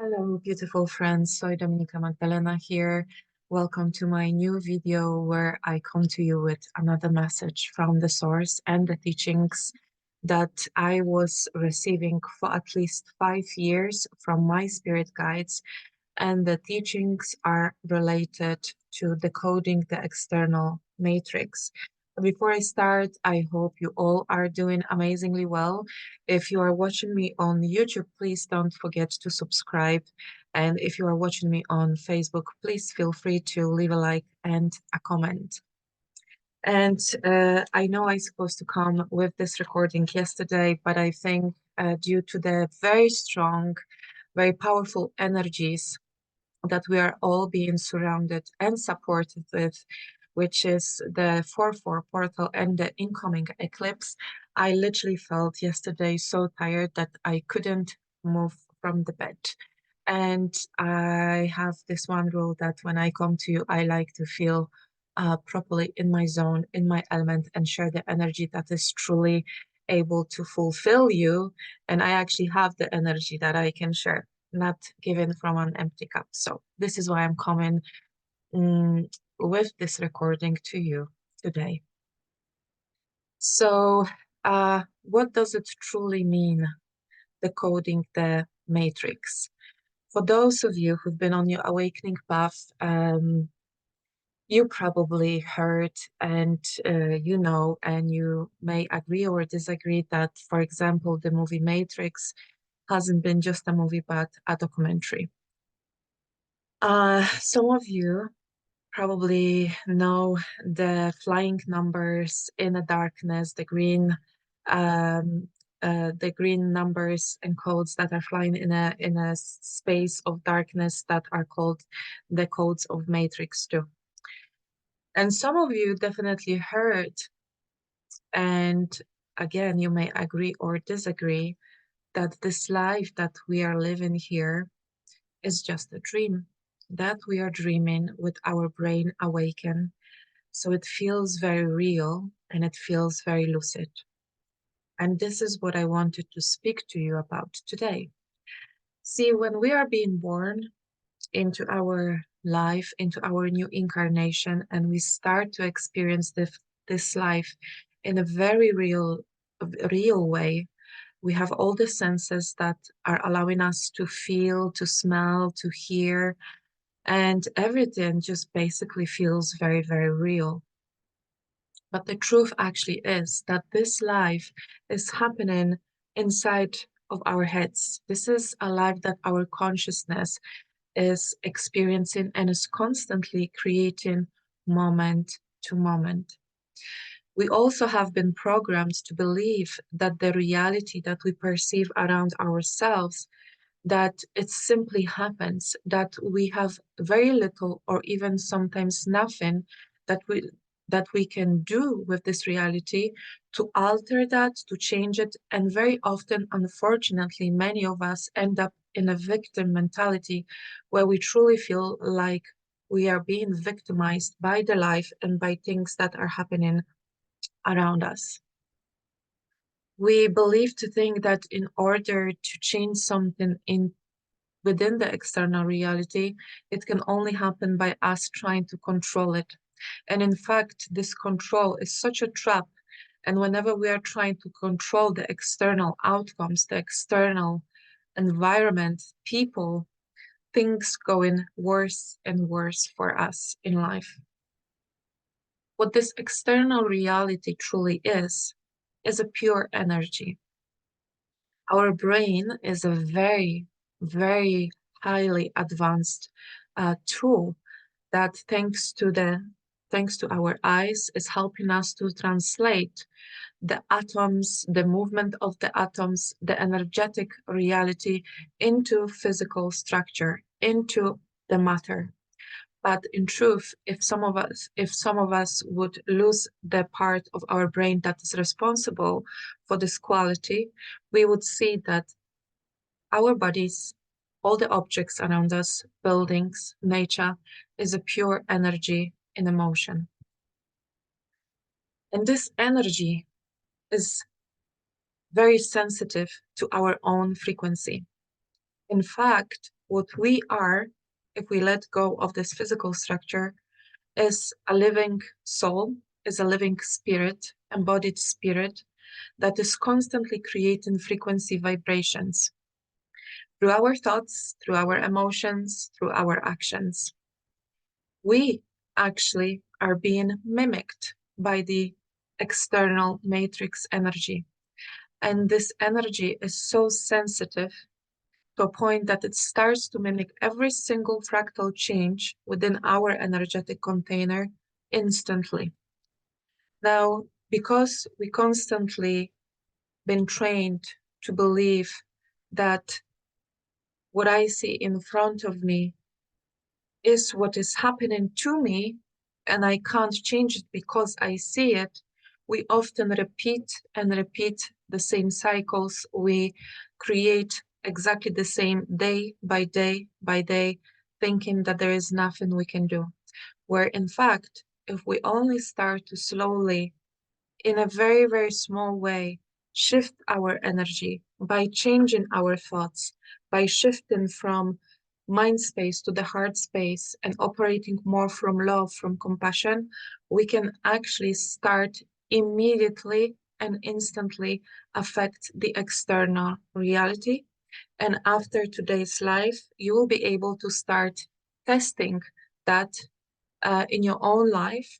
Hello, beautiful friends. Soy Dominica Magdalena here. Welcome to my new video where I come to you with another message from the source and the teachings that I was receiving for at least 5 years from my spirit guides. And the teachings are related to decoding the external matrix. Before I start, I hope you all are doing amazingly well. If you are watching me on YouTube, please don't forget to subscribe. And if you are watching me on Facebook, please feel free to leave a like and a comment. And I know I supposed to come with this recording yesterday, but I think due to the very strong, very powerful energies that we are all being surrounded and supported with, which is the 4-4 portal and the incoming eclipse. I literally felt yesterday so tired that I couldn't move from the bed. And I have this one rule that when I come to you, I like to feel properly in my zone, in my element, and share the energy that is truly able to fulfill you. And I actually have the energy that I can share, not given from an empty cup. So this is why I'm coming with this recording to you today. So what does it truly mean, decoding the matrix? For those of you who've been on your awakening path, you probably heard and and you may agree or disagree that, for example, the movie Matrix hasn't been just a movie, but a documentary. Some of you probably know the flying numbers in the darkness, um, the green numbers and codes that are flying in a space of darkness that are called the codes of Matrix 2. And some of you definitely heard, and again, you may agree or disagree, that this life that we are living here is just a dream, that we are dreaming with our brain awakened. So it feels very real and it feels very lucid. And this is what I wanted to speak to you about today. See, when we are being born into our life, into our new incarnation, and we start to experience this life in a very real way, we have all the senses that are allowing us to feel, to smell, to hear, and everything just basically feels very real. But the truth actually is that this life is happening inside of our heads. This is a life that our consciousness is experiencing and is constantly creating moment to moment. We also have been programmed to believe that the reality that we perceive around ourselves, that it simply happens, that we have very little or even sometimes nothing that we can do with this reality to alter that, to change it. And very often, unfortunately, many of us end up in a victim mentality where we truly feel like we are being victimized by the life and by things that are happening around us. We believe to think that in order to change something within the external reality, it can only happen by us trying to control it. And in fact, this control is such a trap. And whenever we are trying to control the external outcomes, the external environment, people, things going worse and worse for us in life. What this external reality truly is a pure energy. Our brain is a very highly advanced tool that thanks to our eyes is helping us to translate the atoms, the movement of the atoms, the energetic reality into physical structure, into the matter. But in truth, if some of us would lose the part of our brain that is responsible for this quality, we would see that our bodies, all the objects around us, buildings, nature, is a pure energy in emotion. And this energy is very sensitive to our own frequency. In fact, what we are, if we let go of this physical structure, is a living soul, is a living spirit, embodied spirit that is constantly creating frequency vibrations through our thoughts, through our emotions, through our actions. We actually are being mimicked by the external matrix energy. And this energy is so sensitive to a point that it starts to mimic every single fractal change within our energetic container instantly. Now, because we constantly been trained to believe that what I see in front of me is what is happening to me, and I can't change it because I see it, we often repeat and repeat the same cycles. We create exactly the same day by day by day, thinking that there is nothing we can do. Where in fact, if we only start to slowly, in a very, very small way, shift our energy by changing our thoughts, by shifting from mind space to the heart space and operating more from love, from compassion, we can actually start immediately and instantly affect the external reality. And after today's life, you will be able to start testing that in your own life,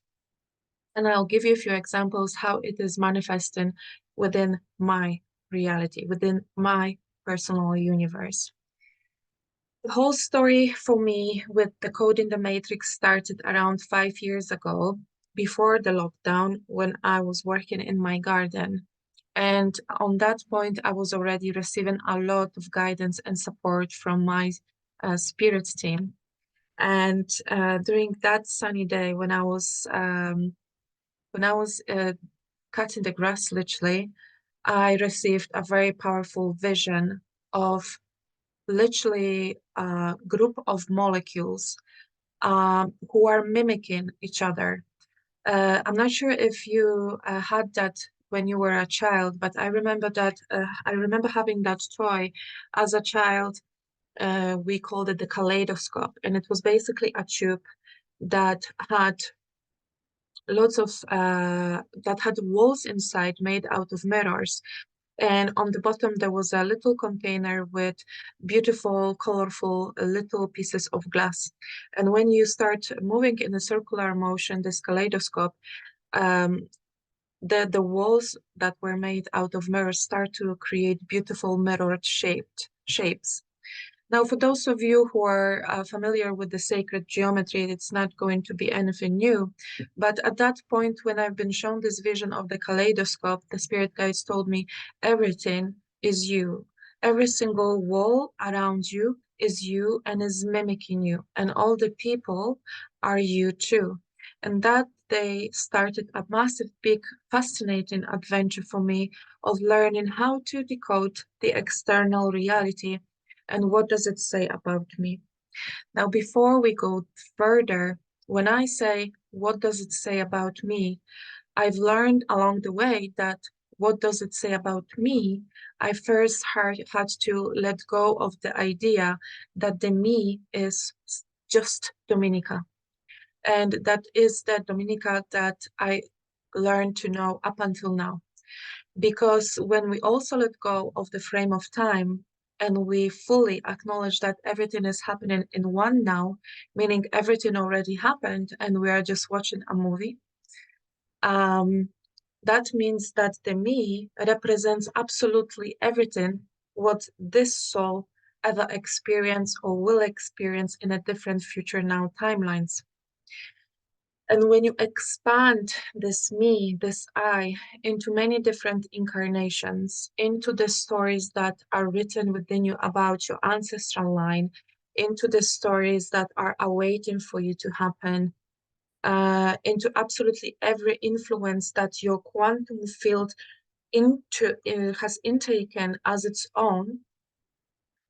and I'll give you a few examples how it is manifesting within my reality, within my personal universe. The whole story for me with Decoding the Matrix started around 5 years ago, before the lockdown, when I was working in my garden. And on that point, I was already receiving a lot of guidance and support from my spirit team. And during that sunny day, when I was cutting the grass, literally, I received a very powerful vision of literally a group of molecules who are mimicking each other. I'm not sure if you had that when you were a child, but I remember that I remember having that toy as a child. We called it the kaleidoscope, and it was basically a tube that had lots of that had walls inside made out of mirrors. And on the bottom, there was a little container with beautiful, colorful little pieces of glass. And when you start moving in a circular motion, this kaleidoscope, um, the walls that were made out of mirrors start to create beautiful mirrored shapes. Now, for those of you who are familiar with the sacred geometry, it's not going to be anything new. But at that point, when I've been shown this vision of the kaleidoscope, the spirit guides told me everything is you. Every single wall around you is you and is mimicking you. And all the people are you too. And that day started a massive, big, fascinating adventure for me of learning how to decode the external reality and what does it say about me? Now, before we go further, when I say, what does it say about me? I've learned along the way that what does it say about me? I first had to let go of the idea that the me is just Dominica. And that is the Dominica that I learned to know up until now. Because when we also let go of the frame of time and we fully acknowledge that everything is happening in one now, meaning everything already happened and we are just watching a movie, um, that means that the me represents absolutely everything what this soul ever experienced or will experience in a different future now timelines. And when you expand this me, this I, into many different incarnations, into the stories that are written within you about your ancestral line, into the stories that are awaiting for you to happen, into absolutely every influence that your quantum field has intaken as its own,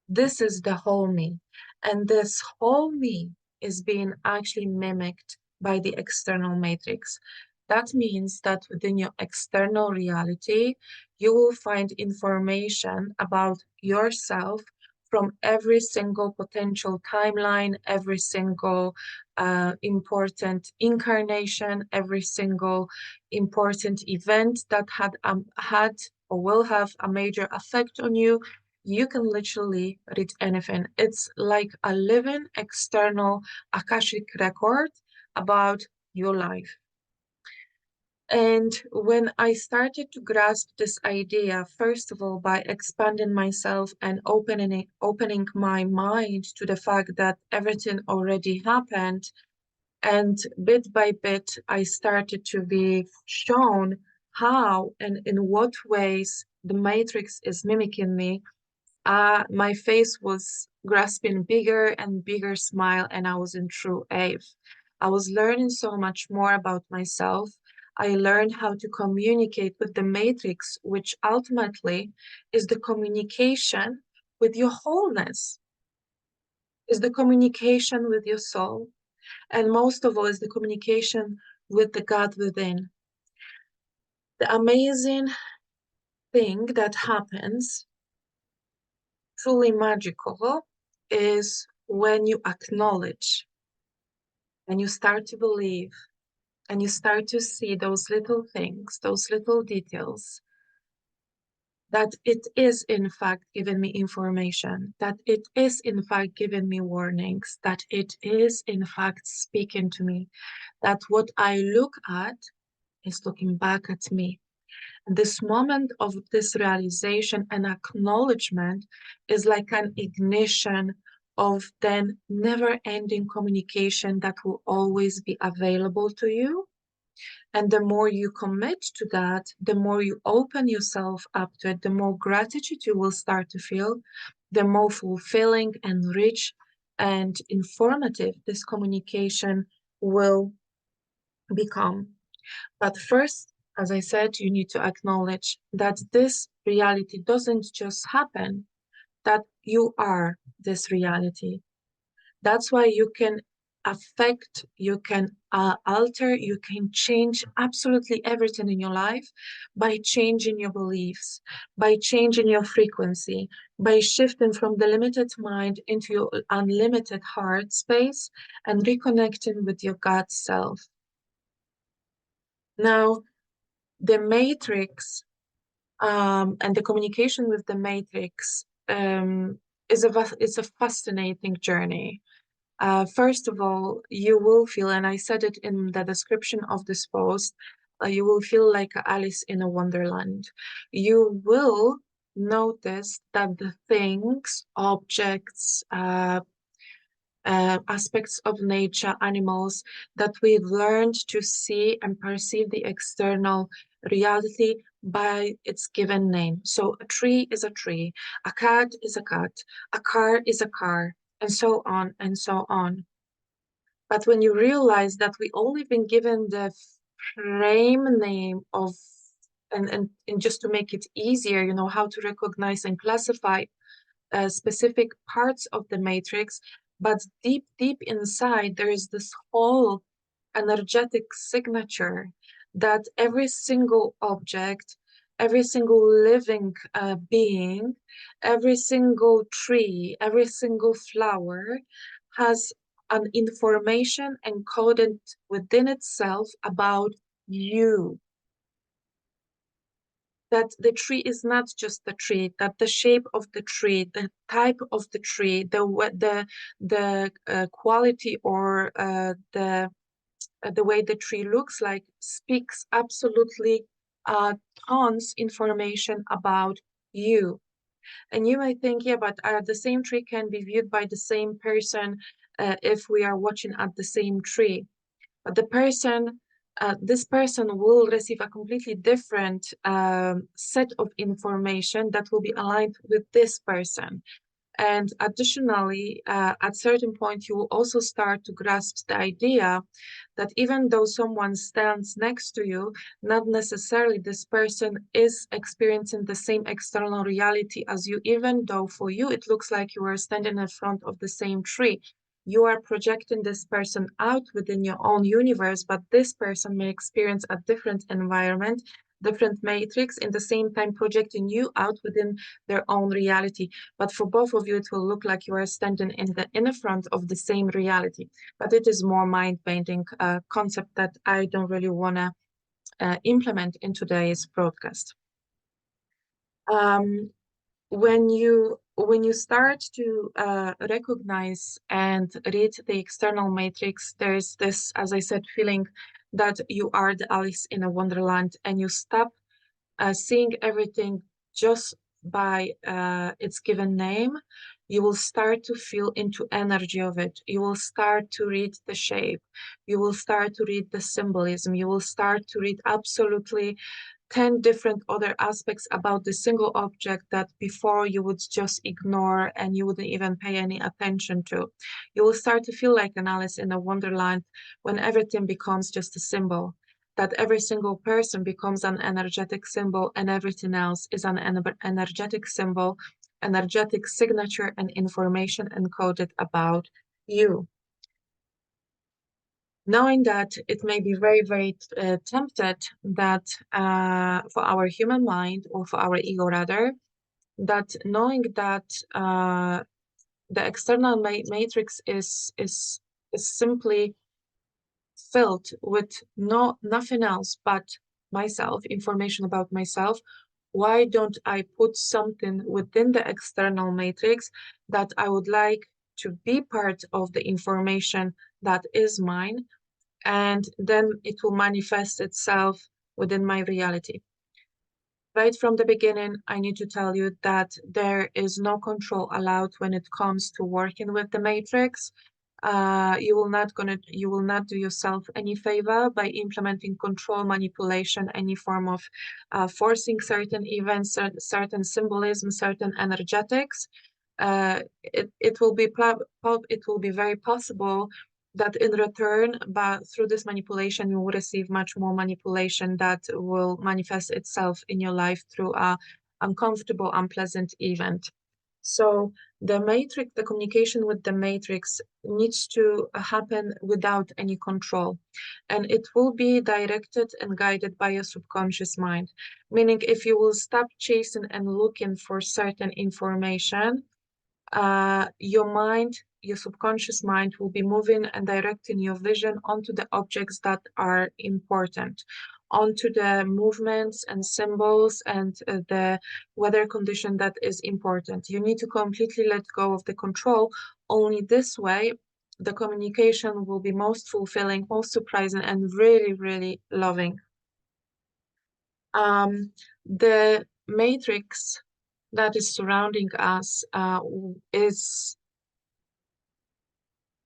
this is the whole me. And this whole me is being actually mimicked by the external matrix. That means that within your external reality, you will find information about yourself from every single potential timeline, every single important incarnation, every single important event that had or will have a major effect on you. You can literally read anything. It's like a living external Akashic record about your life. And when I started to grasp this idea, first of all, by expanding myself and opening my mind to the fact that everything already happened, and bit by bit, I started to be shown how and in what ways the matrix is mimicking me. My face was grasping bigger and bigger smile, and I was in true awe. I was learning so much more about myself. I learned how to communicate with the matrix, which ultimately is the communication with your wholeness, is the communication with your soul, and most of all is the communication with the God within. The amazing thing that happens, truly magical, is when you acknowledge and you start to believe and you start to see those little things, those little details, that it is in fact giving me information, that it is in fact giving me warnings, that it is in fact speaking to me, that what I look at is looking back at me. And this moment of this realization and acknowledgement is like an ignition of then never-ending communication that will always be available to you. And the more you commit to that, the more you open yourself up to it, the more gratitude you will start to feel, the more fulfilling and rich and informative this communication will become. But first, as I said, you need to acknowledge that this reality doesn't just happen, that you are this reality. That's why you can affect, you can alter, you can change absolutely everything in your life by changing your beliefs, by changing your frequency, by shifting from the limited mind into your unlimited heart space and reconnecting with your God self. Now, the matrix and the communication with the matrix is a fascinating journey. First of all, you will feel, and I said it in the description of this post, you will feel like Alice in a Wonderland. You will notice that the things, objects, aspects of nature, animals that we've learned to see and perceive the external reality by its given name. So a tree is a tree, a cat is a cat, a car is a car, and so on and so on. But when you realize that we only been given the frame name of, and just to make it easier, you know, how to recognize and classify specific parts of the matrix, but deep, deep inside, there is this whole energetic signature that every single object, every single living being, every single tree, every single flower has an information encoded within itself about you. That the tree is not just the tree, that the shape of the tree, the type of the tree, the quality or the way the tree looks like speaks absolutely tons information about you. And you might think, yeah, but the same tree can be viewed by the same person if we are watching at the same tree. But this person will receive a completely different set of information that will be aligned with this person. And additionally, at certain point, you will also start to grasp the idea that even though someone stands next to you, not necessarily this person is experiencing the same external reality as you, even though for you it looks like you are standing in front of the same tree. You are projecting this person out within your own universe, but this person may experience a different environment, different matrix in the same time projecting you out within their own reality. But for both of you, it will look like you are standing in the front of the same reality. But it is more mind-bending concept that I don't really want to implement in today's broadcast. When you start to recognize and read the external matrix, there's this, as I said, feeling that you are the Alice in a Wonderland, and you stop seeing everything just by its given name. You will start to feel into energy of it. You will start to read the shape. You will start to read the symbolism. You will start to read absolutely 10 different other aspects about the single object that before you would just ignore and you wouldn't even pay any attention to. You will start to feel like an Alice in a Wonderland when everything becomes just a symbol, that every single person becomes an energetic symbol and everything else is an energetic symbol, energetic signature, and information encoded about you. Knowing that it may be very, very tempted that for our human mind, or for our ego rather, that knowing that the external matrix is simply filled with nothing else but myself, information about myself, why don't I put something within the external matrix that I would like to be part of the information that is mine, and then it will manifest itself within my reality. Right from the beginning, I need to tell you that there is no control allowed when it comes to working with the matrix. You will not do yourself any favor by implementing control, manipulation, any form of forcing certain events, certain symbolism, certain energetics. It will be very possible that in return, but through this manipulation, you will receive much more manipulation that will manifest itself in your life through a uncomfortable, unpleasant event. So the matrix, the communication with the matrix needs to happen without any control. And it will be directed and guided by your subconscious mind. Meaning if you will stop chasing and looking for certain information, your mind, your subconscious mind will be moving and directing your vision onto the objects that are important, onto the movements and symbols and the weather condition that is important. You need to completely let go of the control. Only this way, the communication will be most fulfilling, most surprising, and really, really loving. The matrix that is surrounding us is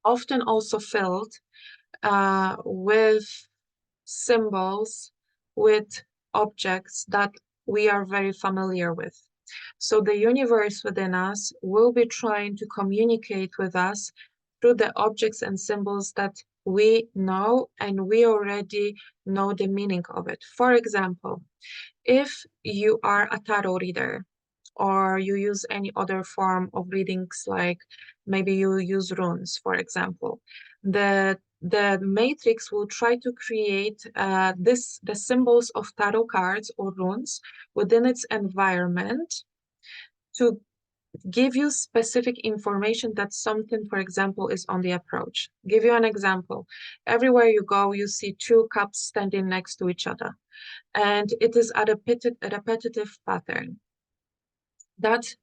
often also filled with symbols, with objects that we are very familiar with. So the universe within us will be trying to communicate with us through the objects and symbols that we know, and we already know the meaning of it. For example, if you are a tarot reader, or you use any other form of readings, like maybe you use runes, for example, the matrix will try to create the symbols of tarot cards or runes within its environment to give you specific information that something, for example, is on the approach. Give you an example. Everywhere you go, you see two cups standing next to each other, and it is a repetitive pattern. That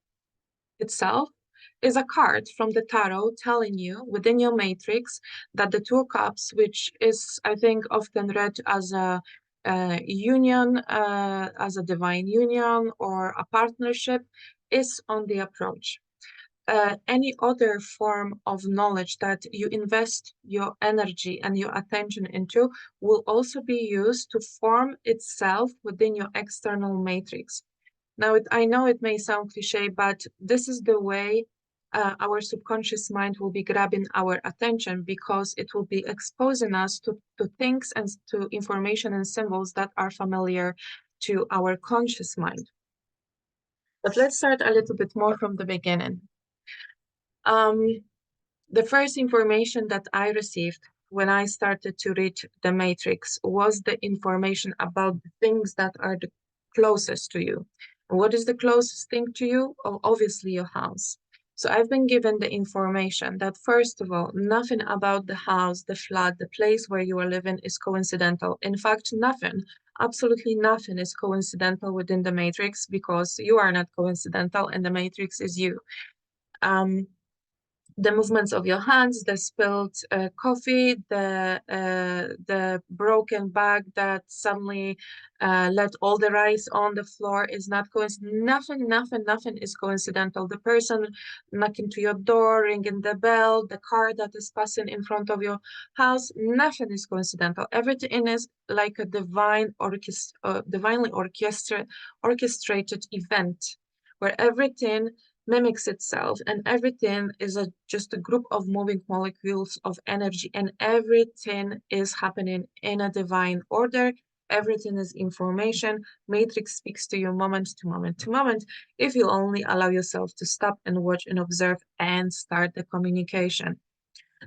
itself is a card from the tarot telling you within your matrix that the two cups, which is, I think, often read as a union, as a divine union or a partnership, is on the approach. Any other form of knowledge that you invest your energy and your attention into will also be used to form itself within your external matrix. Now, I know it may sound cliche, but this is the way our subconscious mind will be grabbing our attention, because it will be exposing us to things and to information and symbols that are familiar to our conscious mind. But let's start a little bit more from the beginning. The first information that I received when I started to read the matrix was the information about the things that are the closest to you. And what is the closest thing to you? Oh, obviously your house. So I've been given the information that first of all, nothing about the house, the flat, the place where you are living is coincidental. In fact, nothing, absolutely nothing is coincidental within the matrix, because you are not coincidental and the matrix is you. The movements of your hands, the spilled coffee, the broken bag that suddenly let all the rice on the floor is not coincidental. Nothing is coincidental. The person knocking to your door, ringing the bell, the car that is passing in front of your house, nothing is coincidental. Everything is like a divinely orchestrated event where everything mimics itself, and everything is just a group of moving molecules of energy, and everything is happening in a divine order. Everything is information. Matrix speaks to you moment to moment to moment, if you only allow yourself to stop and watch and observe and start the communication.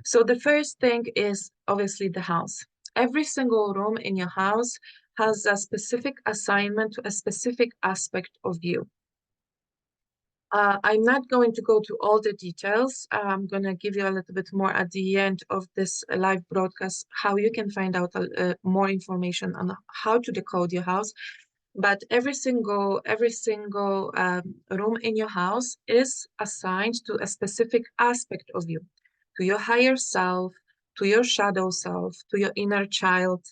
So the first thing is obviously the house. Every single room in your house has a specific assignment to a specific aspect of you. I'm not going to go to all the details. I'm going to give you a little bit more at the end of this live broadcast, how you can find out more information on how to decode your house. But every single room in your house is assigned to a specific aspect of you, to your higher self, to your shadow self, to your inner child,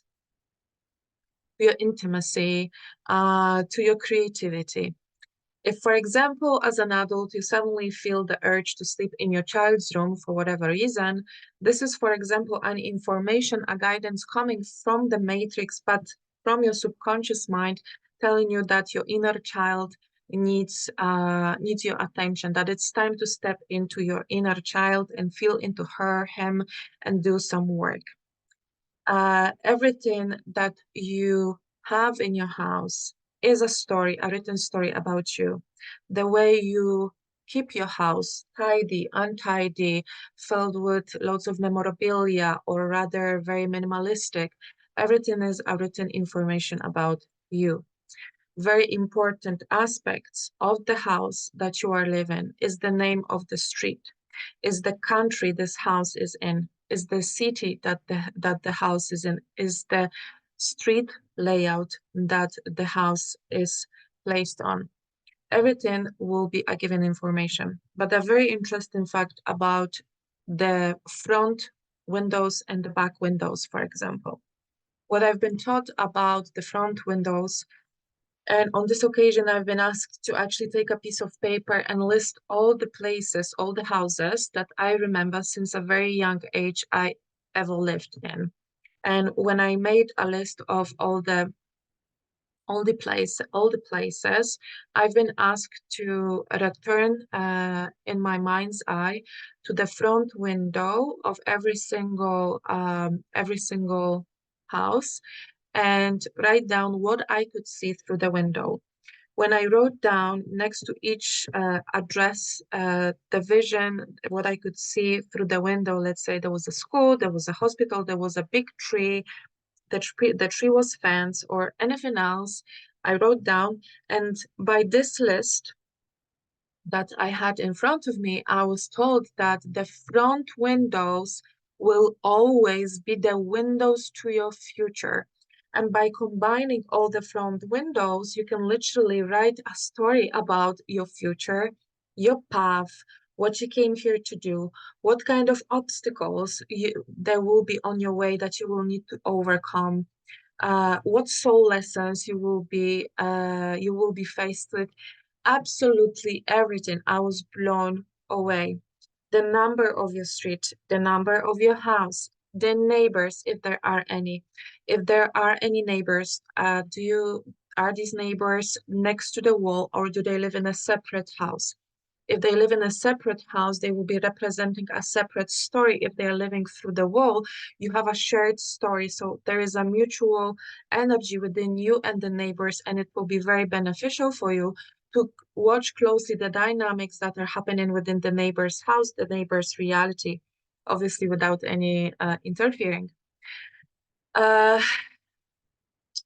to your intimacy, to your creativity. If, for example, as an adult, you suddenly feel the urge to sleep in your child's room for whatever reason, this is, for example, an information, a guidance coming from the matrix, but from your subconscious mind, telling you that your inner child needs your attention, that it's time to step into your inner child and feel into her, him, and do some work. Everything that you have in your house is a story, a written story about you. The way you keep your house tidy, untidy, filled with lots of memorabilia, or rather very minimalistic, everything is a written information about you. Very important aspects of the house that you are living is the name of the street, is the country this house is in, is the city that the house is in, is the street layout that the house is placed on. Everything will be a given information. But a very interesting fact about the front windows and the back windows, for example. What I've been taught about the front windows, and on this occasion, I've been asked to actually take a piece of paper and list all the places, all the houses that I remember since a very young age I ever lived in. And when I made a list of all the places, I've been asked to return in my mind's eye to the front window of every single house, and write down what I could see through the window. When I wrote down next to each address, the vision, what I could see through the window, let's say there was a school, there was a hospital, there was a big tree, the tree was fenced, or anything else, I wrote down. And by this list that I had in front of me, I was told that the front windows will always be the windows to your future. And by combining all the front windows, you can literally write a story about your future, your path, what you came here to do, what kind of obstacles there will be on your way that you will need to overcome, what soul lessons you will be faced with. Absolutely everything. I was blown away. The number of your street, the number of your house, the neighbors, if there are any. If there are any neighbors, are these neighbors next to the wall, or do they live in a separate house? If they live in a separate house, they will be representing a separate story. If they are living through the wall, you have a shared story. So there is a mutual energy within you and the neighbors, and it will be very beneficial for you to watch closely the dynamics that are happening within the neighbor's house, the neighbor's reality. obviously without any interfering. Uh,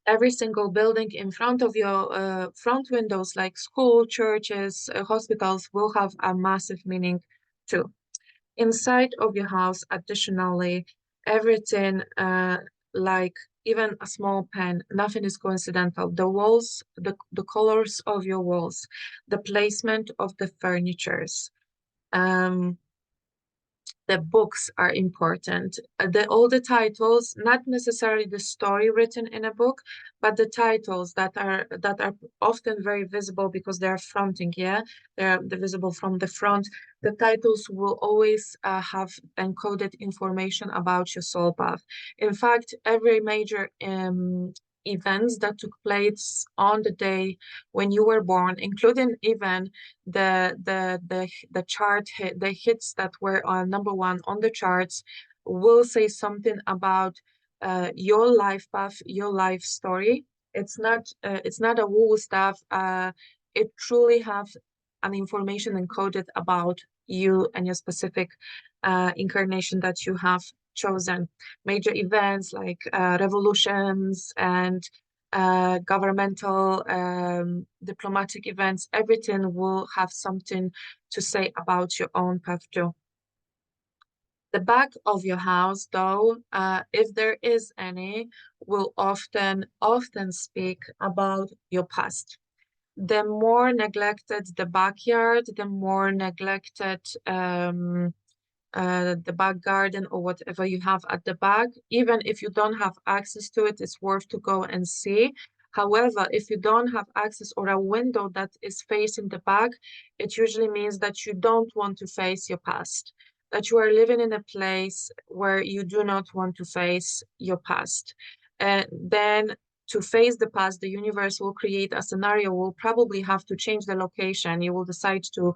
every single building in front of your front windows, like school, churches, hospitals, will have a massive meaning too. Inside of your house, additionally, everything, like even a small pen, nothing is coincidental. The walls, the colors of your walls, the placement of the furnitures, um, the books are important. All the titles, not necessarily the story written in a book, but the titles that are often very visible because they're fronting, yeah, they're visible from the front. The titles will always have encoded information about your soul path. In fact, every major events that took place on the day when you were born, including even the chart hit, the hits that were on number one on the charts, will say something about your life path, your life story. It's not a woo stuff. It truly have an information encoded about you and your specific incarnation that you have chosen. Major events like revolutions and governmental, diplomatic events, everything will have something to say about your own path too. The back of your house, though, if there is any, will often speak about your past. The more neglected the backyard, the more neglected the back garden or whatever you have at the back. Even if you don't have access to it, it's worth to go and see. However, if you don't have access or a window that is facing the back, it usually means that you don't want to face your past, that you are living in a place where you do not want to face your past. And then to face the past, the universe will create a scenario. Will probably have to change the location. You will decide to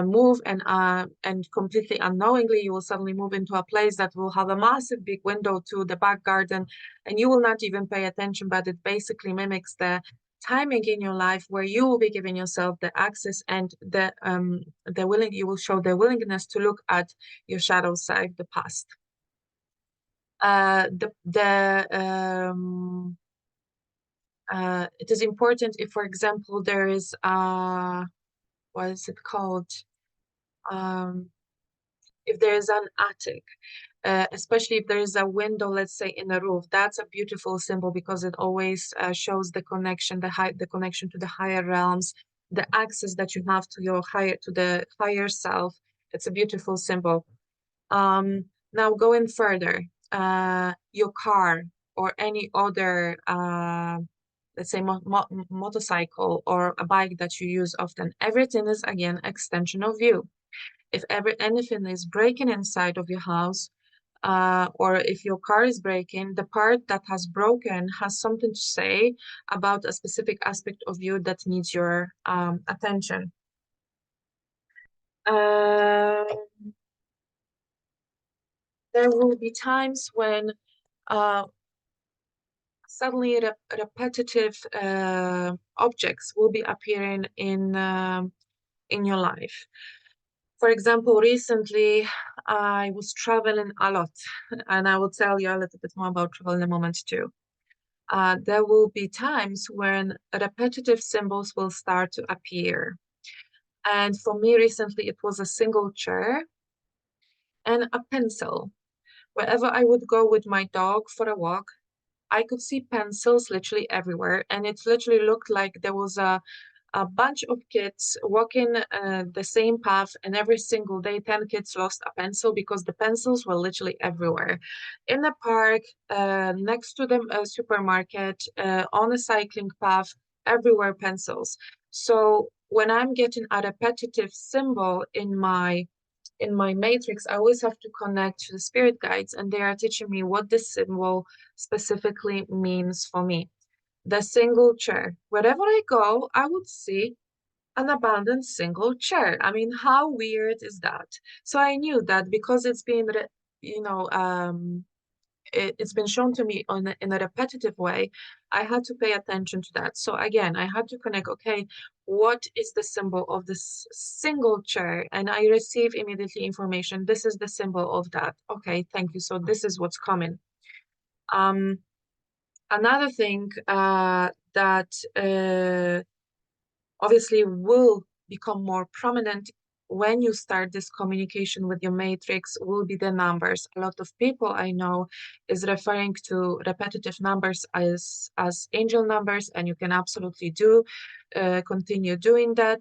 move, and completely unknowingly you will suddenly move into a place that will have a massive big window to the back garden, and you will not even pay attention, but it basically mimics the timing in your life where you will be giving yourself the access and you will show the willingness to look at your shadow side, the past. It is important if, for example, there is what is it called? Um, if there is an attic, especially if there is a window, let's say in a roof, that's a beautiful symbol because it always shows the connection, the connection to the higher realms, the access that you have to the higher self. It's a beautiful symbol. Now going further, your car or any other, let's say motorcycle or a bike that you use often, everything is again extension of you. If ever anything is breaking inside of your house, or if your car is breaking, the part that has broken has something to say about a specific aspect of you that needs your attention. Uh, there will be times when uh, suddenly repetitive objects will be appearing in your life. For example, recently I was traveling a lot, and I will tell you a little bit more about travel in a moment too. There will be times when repetitive symbols will start to appear. And for me, recently, it was a single chair and a pencil. Wherever I would go with my dog for a walk, I could see pencils literally everywhere. And it literally looked like there was a bunch of kids walking the same path, and every single day 10 kids lost a pencil because the pencils were literally everywhere in the park, next to the supermarket, on a cycling path, everywhere pencils. So when I'm getting a repetitive symbol in my matrix, I always have to connect to the spirit guides, and they are teaching me what this symbol specifically means for me. The single chair. Wherever I go, I would see an abandoned single chair. I mean, how weird is that? So I knew that because it's been, you know, it's been shown to me in a repetitive way, I had to pay attention to that. So again, I had to connect, okay, what is the symbol of this single chair? And I receive immediately information. This is the symbol of that. Okay, thank you. So this is what's coming. Um, Another thing that obviously will become more prominent when you start this communication with your matrix will be the numbers. A lot of people I know is referring to repetitive numbers as angel numbers, and you can absolutely continue doing that.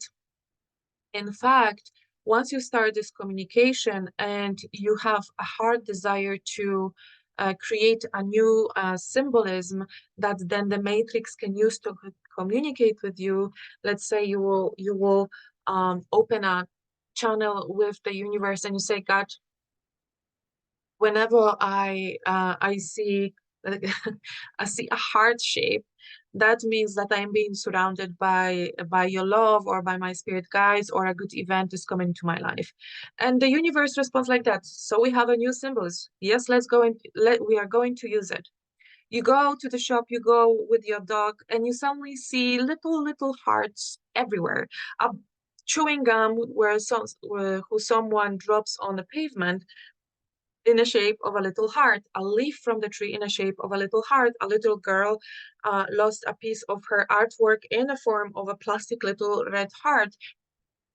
In fact, once you start this communication and you have a hard desire to create a new symbolism that then the matrix can use to communicate with you, let's say you will open a channel with the universe and you say, God, whenever I see I see a heart shape, that means that I'm being surrounded by your love or by my spirit guides, or a good event is coming to my life. And the universe responds like that. So we have a new symbols. Yes, let's go and we are going to use it. You go to the shop, you go with your dog, and you suddenly see little hearts everywhere. A chewing gum who someone drops on the pavement in the shape of a little heart, a leaf from the tree in the shape of a little heart. A little girl lost a piece of her artwork in the form of a plastic little red heart.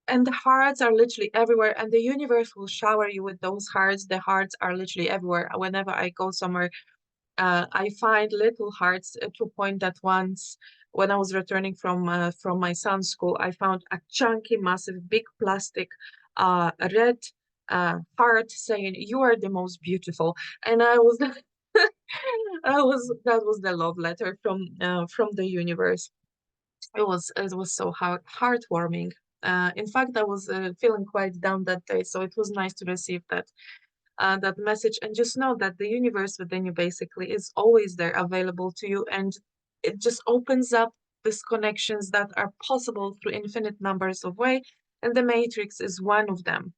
And the hearts are literally everywhere, and the universe will shower you with those hearts. The hearts are literally everywhere. Whenever I go somewhere, I find little hearts to a point that once, when I was returning from my son's school, I found a chunky, massive, big plastic red heart saying, "You are the most beautiful." And I was, that was the love letter from the universe. It was so heartwarming. In fact, I was feeling quite down that day, so it was nice to receive that message, and just know that the universe within you basically is always there available to you, and it just opens up these connections that are possible through infinite numbers of ways, and the matrix is one of them.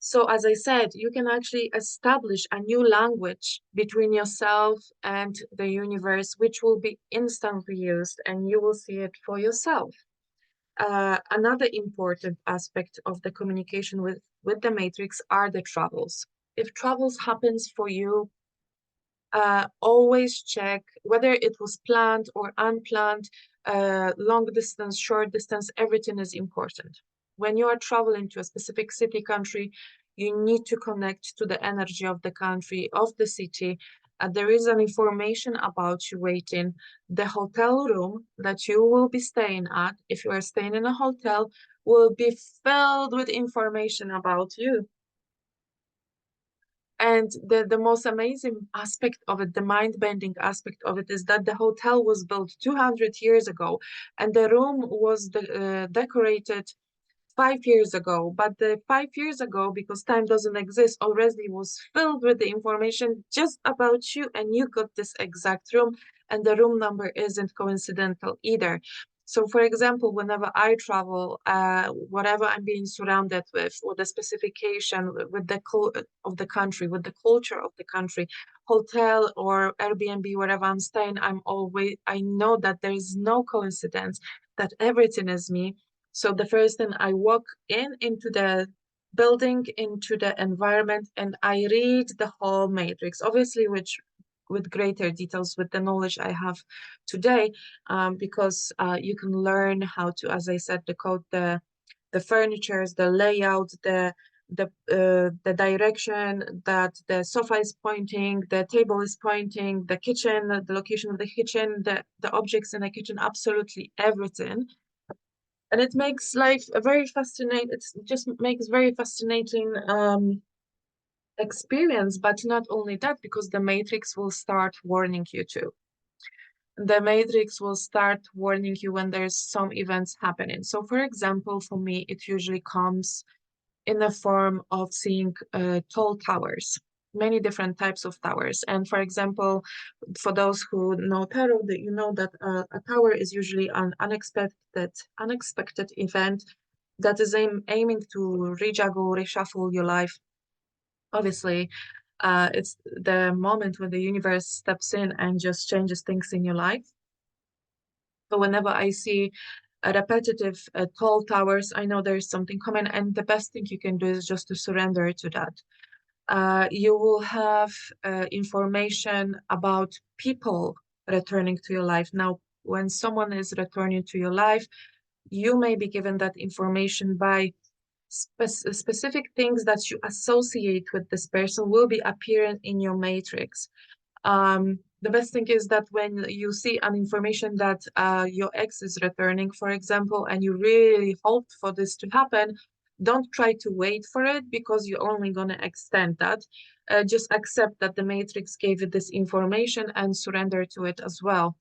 So as I said, you can actually establish a new language between yourself and the universe, which will be instantly used, and you will see it for yourself. Another important aspect of the communication with the matrix are the travels. If travels happens for you, always check whether it was planned or unplanned, long distance, short distance, everything is important. When you are traveling to a specific city, country, you need to connect to the energy of the country, of the city. There is an information about you waiting. The hotel room that you will be staying at, if you are staying in a hotel, will be filled with information about you. And the most amazing aspect of it, the mind-bending aspect of it, is that the hotel was built 200 years ago, and the room was decorated 5 years ago. But the 5 years ago, because time doesn't exist, already was filled with the information just about you, and you got this exact room, and the room number isn't coincidental either. So, for example, whenever I travel, whatever I'm being surrounded with the specification, with the of the country, with the culture of the country, hotel or Airbnb, wherever I'm staying, I know that there is no coincidence, that everything is me. So the first thing, I walk into the building, into the environment, and I read the whole matrix, obviously, which with greater details, with the knowledge I have today, because you can learn how to, as I said, decode the furnitures, the layout, the direction that the sofa is pointing, the table is pointing, the kitchen, the location of the kitchen, the objects in the kitchen, absolutely everything. And it makes life a very fascinating, it just makes very fascinating experience. But not only that, because the matrix will start warning you too. The matrix will start warning you when there's some events happening. So for example, for me, it usually comes in the form of seeing tall towers, many different types of towers. And for example, for those who know tarot, that you know that a tower is usually an unexpected event that is aiming to rejuggle, reshuffle your life. Obviously, it's the moment when the universe steps in and just changes things in your life. So whenever I see a repetitive tall towers, I know there's something coming, and the best thing you can do is just to surrender to that. You will have information about people returning to your life. Now, when someone is returning to your life, you may be given that information by specific things that you associate with this person will be appearing in your matrix. The best thing is that when you see an information that your ex is returning, for example, and you really hoped for this to happen, don't try to wait for it because you're only going to extend that. Just accept that the matrix gave you this information and surrender to it as well.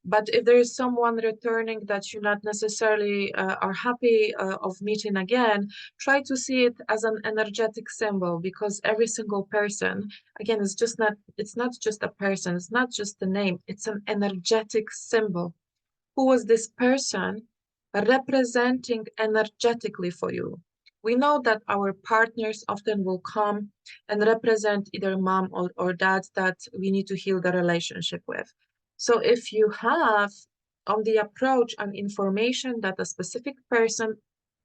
But if there is someone returning that you not necessarily are happy of meeting again, try to see it as an energetic symbol because every single person, again, it's not just a person, it's not just the name, it's an energetic symbol. Who was this person representing energetically for you? We know that our partners often will come and represent either mom or dad that we need to heal the relationship with. So if you have on the approach and information that a specific person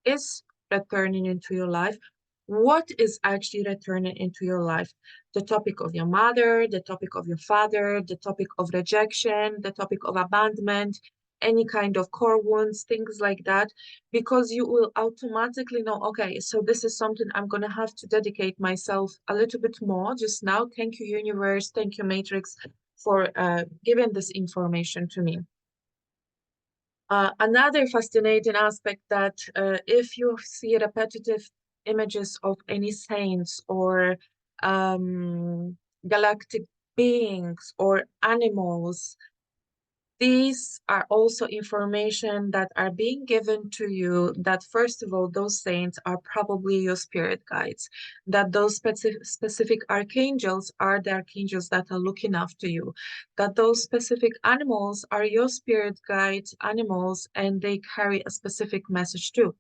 is returning into your life, what is actually returning into your life? The topic of your mother, the topic of your father, the topic of rejection, the topic of abandonment, any kind of core wounds, things like that, because you will automatically know, okay, so this is something I'm going to have to dedicate myself a little bit more just now. Thank you, universe. Thank you, Matrix, for giving this information to me. Another fascinating aspect that if you see repetitive images of any saints or galactic beings or animals, these are also information that are being given to you that, first of all, those saints are probably your spirit guides, that those specific archangels are the archangels that are looking after you, that those specific animals are your spirit guide animals and they carry a specific message too.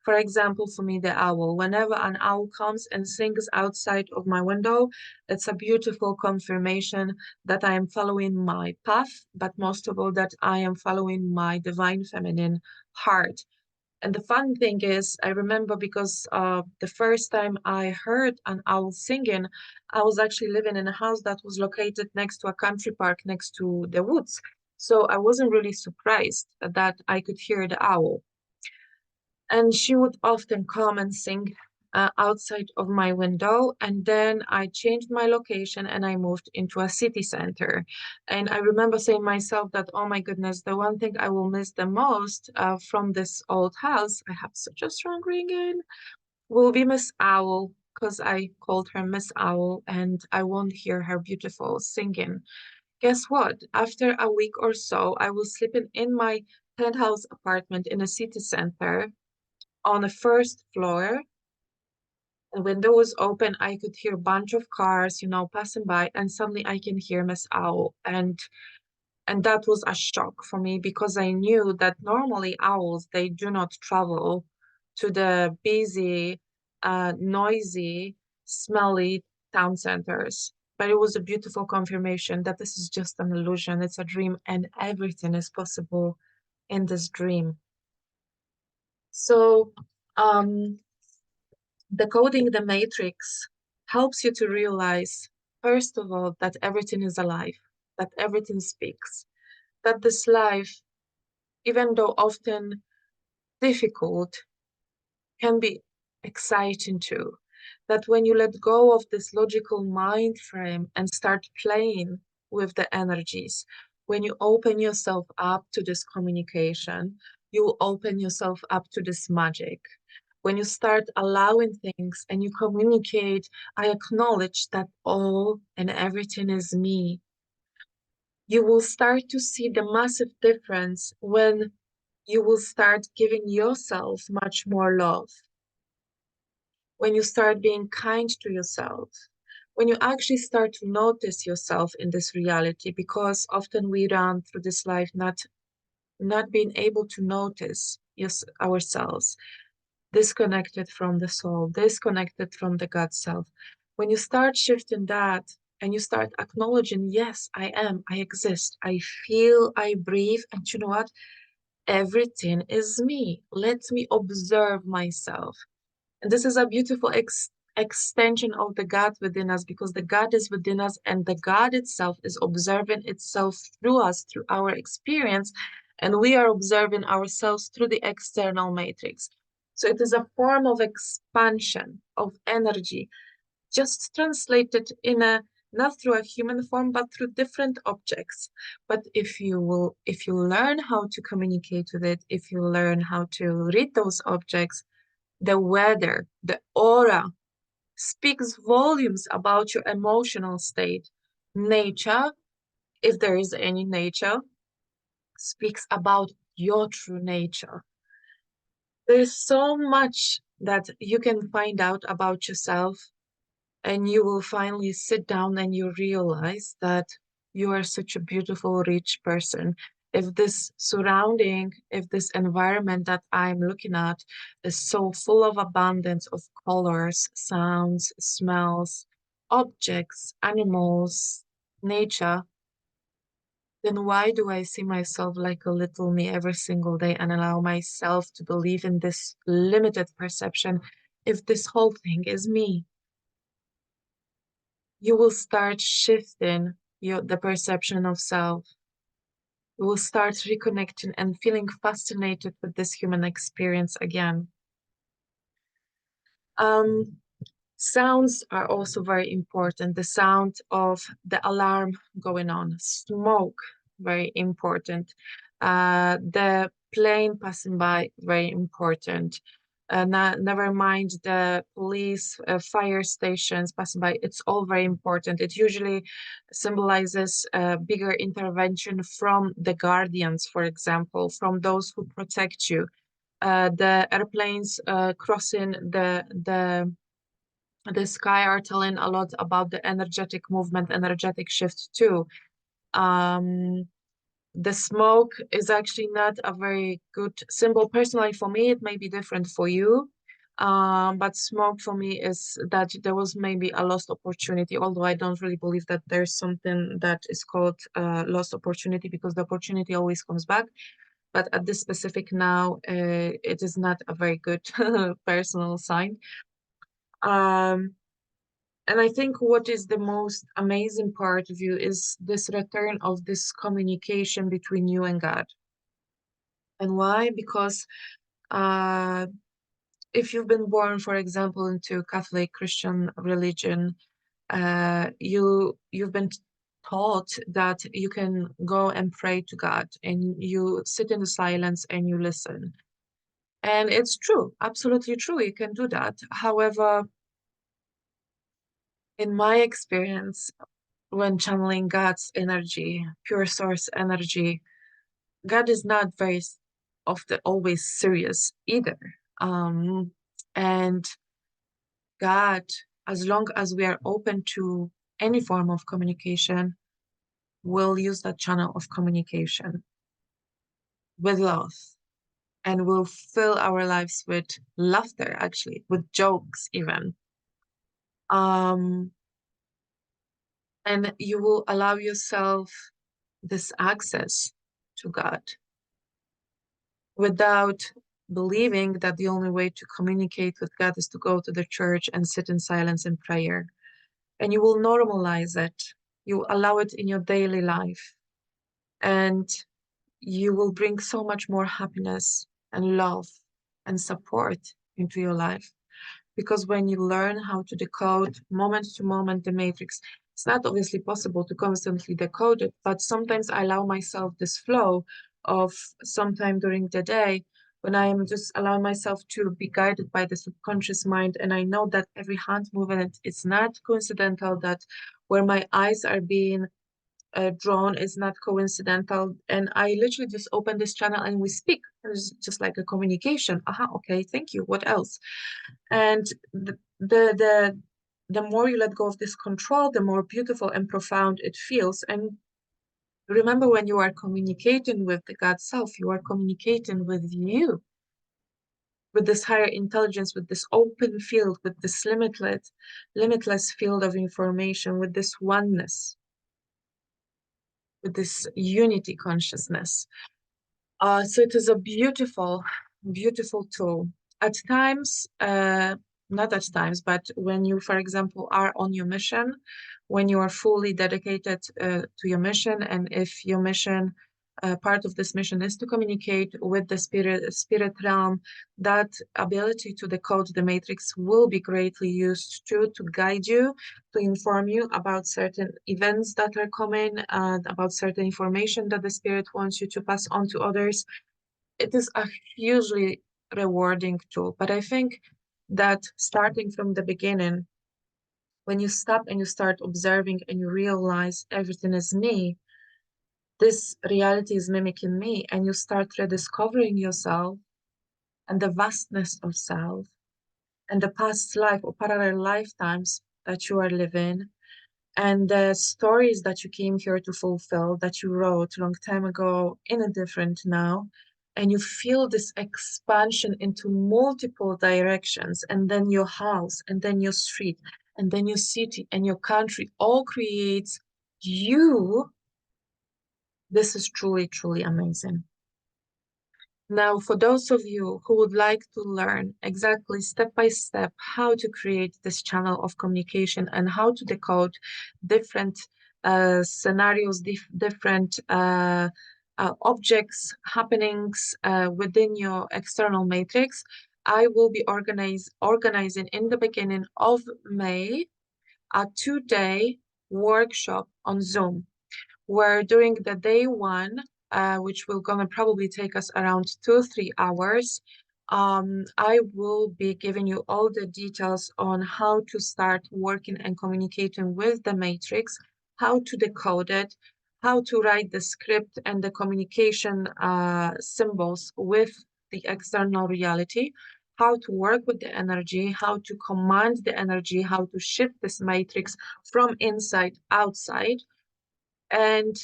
For example, for me, the owl, whenever an owl comes and sings outside of my window, it's a beautiful confirmation that I am following my path, but most of all, that I am following my divine feminine heart. And the fun thing is, I remember because the first time I heard an owl singing, I was actually living in a house that was located next to a country park next to the woods. So I wasn't really surprised that I could hear the owl. And she would often come and sing outside of my window. And then I changed my location and I moved into a city center. And I remember saying myself that, oh my goodness, the one thing I will miss the most from this old house, I have such a strong ringing, will be Miss Owl, because I called her Miss Owl and I won't hear her beautiful singing. Guess what? After a week or so, I was sleeping in my penthouse apartment in a city center on the first floor. The window was open. I could hear a bunch of cars, passing by, and suddenly I can hear Miss Owl. And that was a shock for me because I knew that normally owls, they do not travel to the busy, noisy, smelly town centers. But it was a beautiful confirmation that this is just an illusion, it's a dream, and everything is possible in this dream. So, decoding the matrix helps you to realize, first of all, that everything is alive, that everything speaks, that this life, even though often difficult, can be exciting too. That when you let go of this logical mind frame and start playing with the energies, when you open yourself up to this communication, you open yourself up to this magic. When you start allowing things and you communicate, I acknowledge that all and everything is me. You will start to see the massive difference when you will start giving yourself much more love, when you start being kind to yourself, when you actually start to notice yourself in this reality, because often we run through this life not being able to notice ourselves, disconnected from the soul, disconnected from the God self. When you start shifting that and you start acknowledging, yes, I am, I exist, I feel, I breathe, and you know what? Everything is me. Let me observe myself. And this is a beautiful extension of the God within us because the God is within us and the God itself is observing itself through us, through our experience. And we are observing ourselves through the external matrix. So it is a form of expansion of energy, just translated in a not through a human form, but through different objects. But if you learn how to communicate with it, if you learn how to read those objects, the weather, the aura speaks volumes about your emotional state. Nature, if there is any nature, speaks about your true nature. There's so much that you can find out about yourself, and you will finally sit down and you realize that you are such a beautiful, rich person. If this surrounding, if this environment that I'm looking at is so full of abundance of colors, sounds, smells, objects, animals, nature, then why do I see myself like a little me every single day and allow myself to believe in this limited perception if this whole thing is me? You will start shifting the perception of self. You will start reconnecting and feeling fascinated with this human experience again. Um, Sounds are also very important. The sound of the alarm going on, smoke, very important. The plane passing by, very important. Never mind the police, fire stations passing by. It's all very important. It usually symbolizes a bigger intervention from the guardians, for example, from those who protect you. The airplanes crossing the sky are telling a lot about the energetic movement, energetic shift too. Um, the smoke is actually not a very good symbol. Personally, for me, it may be different for you. But smoke for me is that there was maybe a lost opportunity, although I don't really believe that there's something that is called lost opportunity because the opportunity always comes back. But at this specific now, it is not a very good personal sign. Um, And I think what is the most amazing part of you is this return of this communication between you and God. And why? Because uh, if you've been born, for example, into Catholic Christian religion, you've been taught that you can go and pray to God, and you sit in the silence and you listen. And it's true, absolutely true. You can do that. However, in my experience, when channeling God's energy, pure source energy, God is not very often always serious either. Um, and God, as long as we are open to any form of communication, will use that channel of communication with love and will fill our lives with laughter, actually, with jokes even. Um, and you will allow yourself this access to God without believing that the only way to communicate with God is to go to the church and sit in silence in prayer. And you will normalize it. You allow it in your daily life. And you will bring so much more happiness and love and support into your life. Because when you learn how to decode moment to moment the matrix, it's not obviously possible to constantly decode it, but sometimes I allow myself this flow of sometime during the day when I am just allowing myself to be guided by the subconscious mind. And I know that every hand movement is not coincidental, that where my eyes are being drawn is not coincidental. And I literally just open this channel and we speak. It's just like a communication. Aha, okay, thank you. What else? And the more you let go of this control, the more beautiful and profound it feels. And remember, when you are communicating with the God self, you are communicating with you. with this higher intelligence, with this open field, with this limitless field of information, with this oneness, with this unity consciousness. So it is a beautiful, beautiful tool. At times, not at times, but when you, for example, are on your mission, when you are fully dedicated to your mission, and if your mission, part of this mission is to communicate with the spirit realm, that ability to decode the matrix will be greatly used to guide you, to inform you about certain events that are coming, about certain information that the spirit wants you to pass on to others. It is a hugely rewarding tool. But I think that starting from the beginning, when you stop and you start observing and you realize everything is me, this reality is mimicking me, and you start rediscovering yourself and the vastness of self and the past life or parallel lifetimes that you are living, and the stories that you came here to fulfill, that you wrote a long time ago in a different now, and you feel this expansion into multiple directions, and then your house, and then your street, and then your city and your country all creates you. This is truly, truly amazing. Now, for those of you who would like to learn exactly step by step how to create this channel of communication and how to decode different scenarios, different objects, happenings within your external matrix, I will be organizing in the beginning of May a 2-day workshop on Zoom, where during the day one, which will gonna probably take us around 2-3 hours, I will be giving you all the details on how to start working and communicating with the matrix, how to decode it, how to write the script and the communication symbols with the external reality, how to work with the energy, how to command the energy, how to shift this matrix from inside outside. And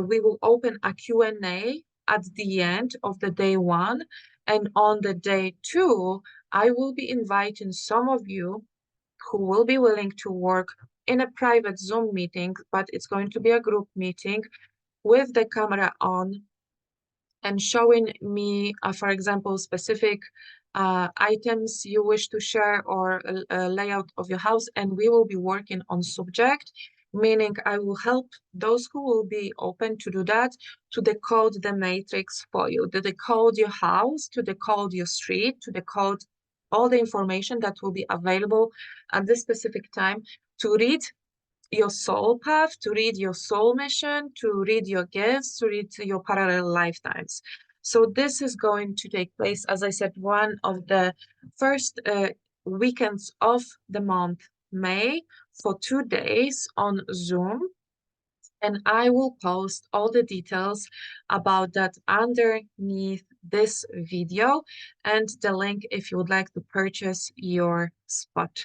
we will open a Q&A at the end of the day one. And on the day two, I will be inviting some of you who will be willing to work in a private Zoom meeting, but it's going to be a group meeting with the camera on, and showing me, for example, specific items you wish to share, or a layout of your house, and we will be working on subject, meaning I will help those who will be open to do that, to decode the matrix for you, to decode your house, to decode your street, to decode all the information that will be available at this specific time, to read your soul path, to read your soul mission, to read your gifts, to read your parallel lifetimes. So this is going to take place, as I said, one of the first weekends of the month, May, for 2 days on Zoom. And I will post all the details about that underneath this video, and the link if you would like to purchase your spot.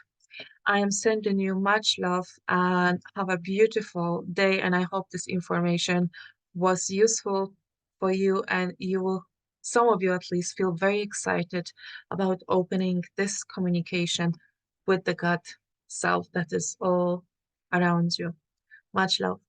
I am sending you much love, and have a beautiful day. And I hope this information was useful for you, and you will, some of you at least, feel very excited about opening this communication with the God self that is all around you. Much love.